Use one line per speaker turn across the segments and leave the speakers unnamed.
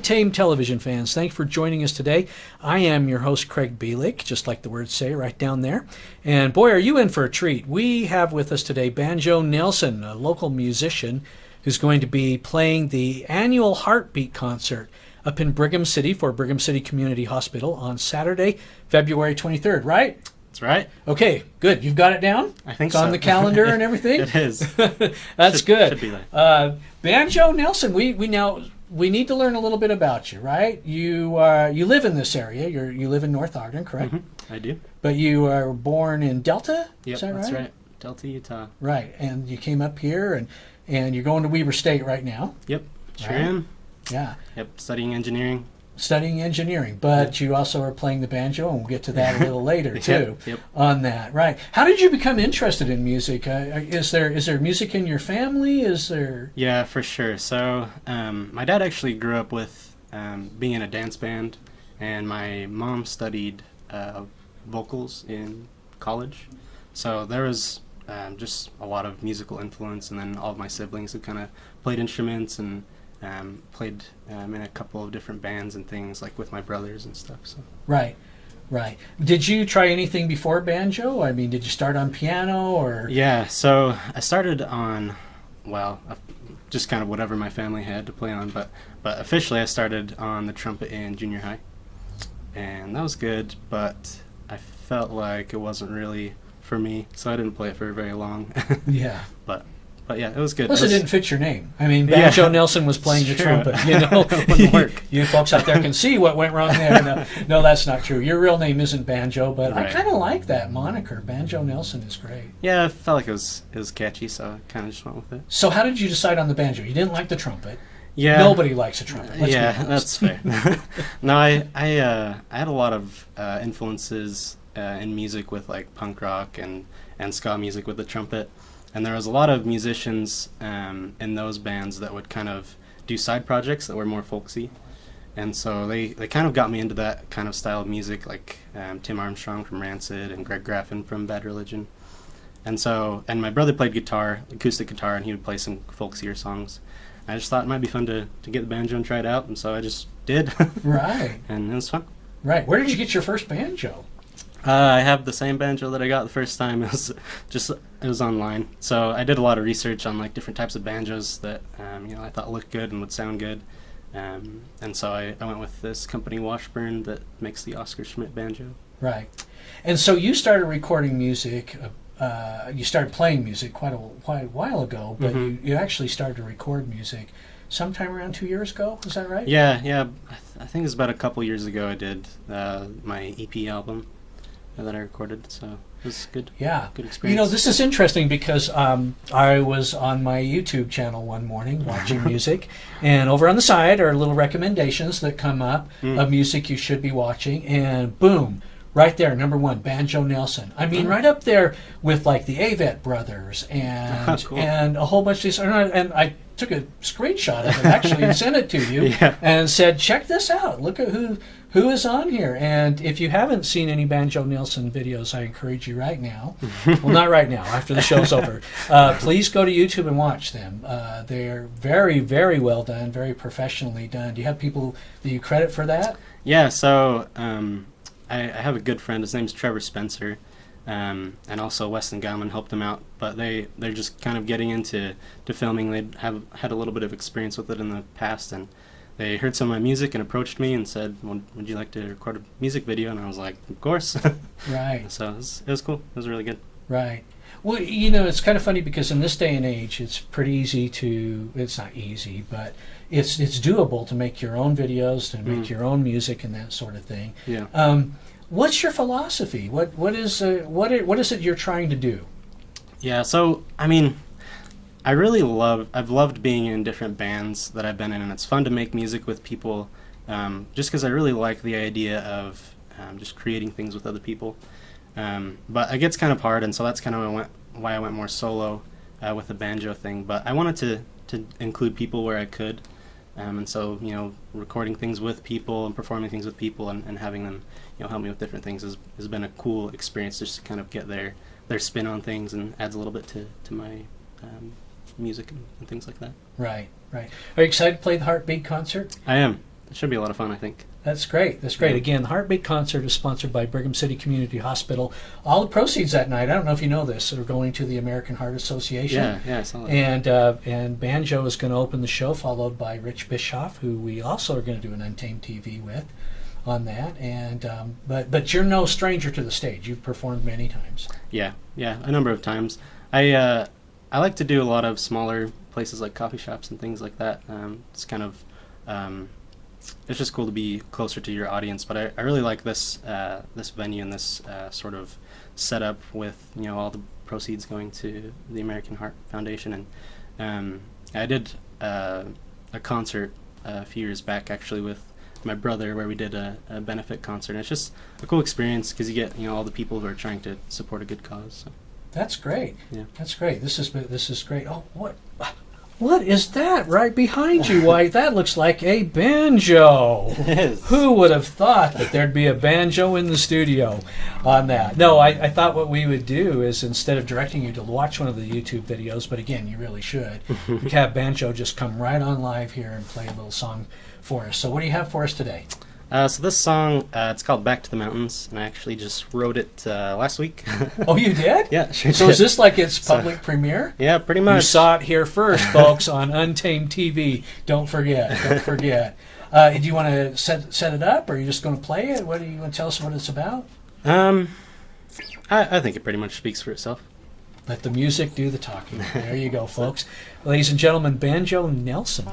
Untamed television fans, thanks for joining us today. I am your host, Craig Bielik, just like the words say right down there. And boy, are you in for a treat. We have with us today Banjo Nelson, a local musician who's going to be playing the annual Heartbeat concert up in Brigham City for Brigham City Community Hospital on Saturday, February 23rd, right?
That's right.
Okay, good. You've got it down?
I think
it's on the calendar and everything?
It is.
That's good.
Should be there.
Banjo Nelson, we need to learn a little bit about you, right? You live in this area. You live in North Ogden, correct?
I do.
But you were born in Delta?
Yep,
is that right?
That's right. Delta, Utah.
Right, and you came up here, and you're going to Weber State right now.
Yep, sure
right?
am.
Yeah.
Yep, studying engineering.
But you also are playing the banjo, and we'll get to that a little later too.
Yep.
On that, right? How did you become interested in music? Is there music in your family? Is there?
Yeah, for sure. So my dad actually grew up with being in a dance band, and my mom studied vocals in college. So there was just a lot of musical influence, and then all of my siblings who kind of played instruments and played in a couple of different bands and things, like with my brothers and stuff. So
Right. Did you try anything before banjo? I mean, did you start on piano or?
Yeah, so I started on, just kind of whatever my family had to play on, but officially I started on the trumpet in junior high, and that was good, but I felt like it wasn't really for me, so I didn't play it for very long.
Yeah.
But yeah, it was good.
Plus, it didn't fit your name. I mean, Banjo Nelson was playing the trumpet. You know,
it wouldn't work.
You folks out there can see what went wrong there. No, that's not true. Your real name isn't Banjo, but right. I kind of like that moniker. Banjo Nelson is great.
Yeah, I felt like it was catchy, so I kind of just went with it.
So, how did you decide on the banjo? You didn't like the trumpet.
Yeah.
Nobody likes a trumpet.
That's fair. No, I had a lot of influences in music with like punk rock and ska music with the trumpet. And there was a lot of musicians in those bands that would kind of do side projects that were more folksy. And so they kind of got me into that kind of style of music, like Tim Armstrong from Rancid and Greg Graffin from Bad Religion. And my brother played guitar, acoustic guitar, and he would play some folksier songs. I just thought it might be fun to get the banjo and try it out, and so I just did.
Right.
And it was fun.
Right. Where did you get your first banjo?
I have the same banjo that I got the first time. It was online. So I did a lot of research on like different types of banjos that I thought looked good and would sound good. And so I went with this company Washburn that makes the Oscar Schmidt banjo.
Right. And so you started recording music. You started playing music quite a while ago, but you actually started to record music sometime around 2 years ago. Is that right?
Yeah. I think it was about a couple years ago I did my EP album that I recorded, so it was good.
Yeah.
Good experience.
This is interesting because I was on my YouTube channel one morning watching music, and over on the side are little recommendations that come up of music you should be watching, and boom, right there, number one, Banjo Nelson. I mean, right up there with like the Avett Brothers and
cool.
and a whole bunch of these. And I took a screenshot of it actually and sent it to you and said, check this out. Look at who is on here. And if you haven't seen any Banjo Nelson videos, I encourage you right now. Well, not right now, after the show's over. Please go to YouTube and watch them. They're very, very well done, very professionally done. Do you have people that you credit for that?
Yeah, so I have a good friend. His name's Trevor Spencer. And also Weston Gauman helped them out, but they're just kind of getting into filming. They have had a little bit of experience with it in the past, and they heard some of my music and approached me and said, would you like to record a music video? And I was like, of course.
Right.
So it was cool. It was really good.
Right. Well, it's kind of funny because in this day and age, it's pretty easy it's not easy, but it's doable to make your own videos, to make your own music and that sort of thing.
Yeah.
What's your philosophy? What is it you're trying to do?
Yeah, so I mean, I've loved being in different bands that I've been in, and it's fun to make music with people, just because I really like the idea of just creating things with other people. But it gets kind of hard, and so that's kind of why I went more solo with the banjo thing. But I wanted to include people where I could. And so, recording things with people and performing things with people and having them, help me with different things has been a cool experience, just to kind of get their spin on things, and adds a little bit to my music and things like that.
Right. Are you excited to play the Heartbeat concert?
I am. it should be a lot of fun, I think.
That's great. That's great. Again, the Heartbeat concert is sponsored by Brigham City Community Hospital. All the proceeds that night, I don't know if you know this, are going to the American Heart Association.
Yeah, I saw that.
And Banjo is going to open the show, followed by Rich Bischoff, who we also are going to do an Untamed TV with on that. And but you're no stranger to the stage. You've performed many times.
Yeah, a number of times. I like to do a lot of smaller places like coffee shops and things like that. It's kind of it's just cool to be closer to your audience. But I really like this this venue and this sort of setup with all the proceeds going to the American Heart Foundation. And I did a concert a few years back actually with my brother where we did a benefit concert. And it's just a cool experience because you get all the people who are trying to support a good cause. So.
That's great.
Yeah.
That's great. This is great. Oh, what is that right behind you? Why, that looks like a banjo.
It is.
Who would have thought that there'd be a banjo in the studio on that? No, I thought what we would do is instead of directing you to watch one of the YouTube videos, but again, you really should, we could have Banjo just come right on live here and play a little song for us. So what do you have for us today?
So this song, it's called Back to the Mountains, and I actually just wrote it last week.
Oh, you did?
Yeah, sure
So
did.
is this like its public premiere?
Yeah, pretty much.
You saw it here first, folks, on Untamed TV. Don't forget. Don't forget. Do you want to set it up, or are you just going to play it? What do you want to tell us what it's about?
I think it pretty much speaks for itself.
Let the music do the talking. There you go, folks. Ladies and gentlemen, Banjo Nelson.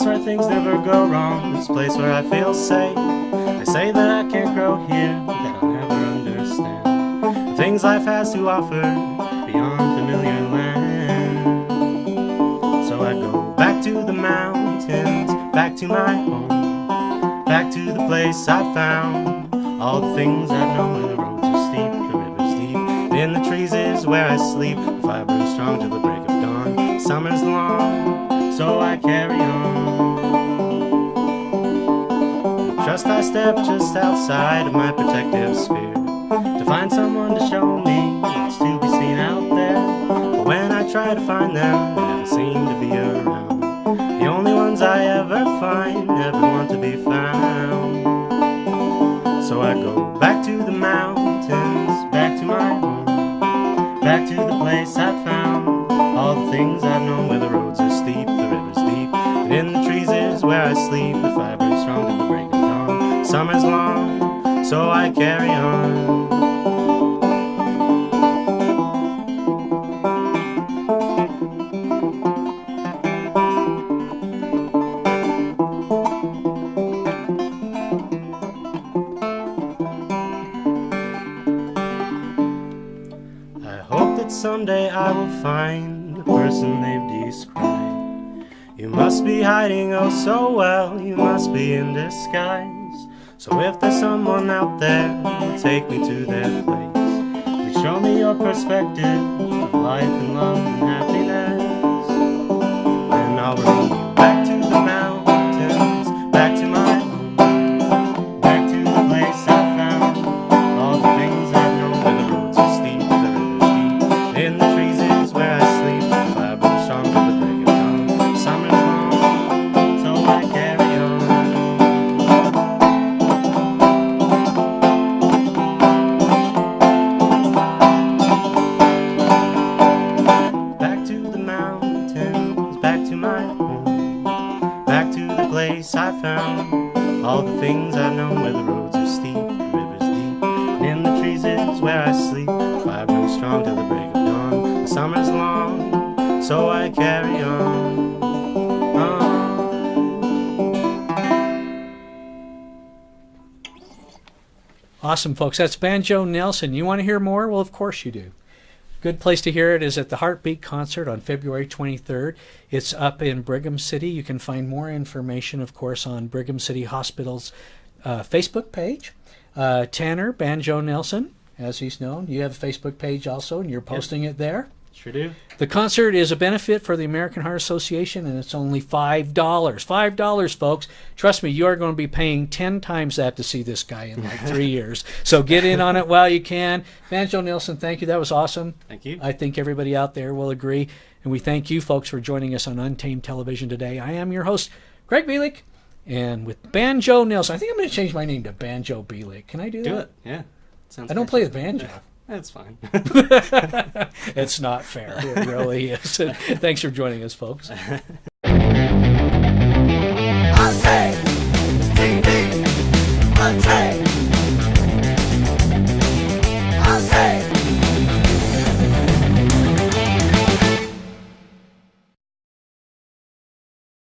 Where things never go wrong, this place where I feel safe. They say that I can't grow here, that I'll never understand the things life has to offer beyond familiar land. So I go back to the mountains, back to my home, back to the place I found all the things I've known. The roads are steep, the river's deep, and in the trees is where I sleep. The fire burns strong till the break of dawn. Summer's long, so I carry on. Trust I step just outside of my protective sphere to find someone to show me what's to be seen out there. But when I try to find them, they never seem to be around. The only ones I ever find never want to be found. So I go back to the mountains, back to my home, back to the place I found all the things I've known, where the roads are steep, the river's deep, and in the trees is where I sleep. The fire burns strong till the break of dawn. Summer's long, so I carry on. I hope that someday I will find the person they've described. You must be hiding oh so well, you must be in disguise. So if there's someone out there who'll take me to their place, please show me your perspective of life and love and happiness. And I'll bring you back to the mountains, back to my home, back to the place I found all the things I've known, where the roads are steep, the river's deep, in the trees is where I sleep. The fire burns strong till the break of dawn. Summer's long, so I carry on. Back to the mountains, back to my home, back to the place I found all the things I've known, where the roads are steep, the river's deep, and in the trees is where I sleep. The fire burns strong till the break of dawn. The summer's long, so I carry on.
Awesome, folks. That's Banjo Nelson. You want to hear more? Well, of course you do. Good place to hear it is at the Heartbeat concert on February 23rd. It's up in Brigham City. You can find more information, of course, on Brigham City Hospital's Facebook page. Tanner, Banjo Nelson, as he's known. You have a Facebook page also, and you're posting it there.
Sure do.
The concert is a benefit for the American Heart Association, and it's only $5. $5, folks. Trust me, you are going to be paying 10 times that to see this guy in like 3 years. So get in on it while you can. Banjo Nilsson, thank you. That was awesome.
Thank you.
I think everybody out there will agree. And we thank you, folks, for joining us on Untamed Television today. I am your host, Greg Bielik, and with Banjo Nilsson. I think I'm going to change my name to Banjo Bielik. Can I do that?
Do it. Yeah. Sounds
I don't play the banjo.
That's fine.
It's not fair. It really is. Thanks for joining us, folks.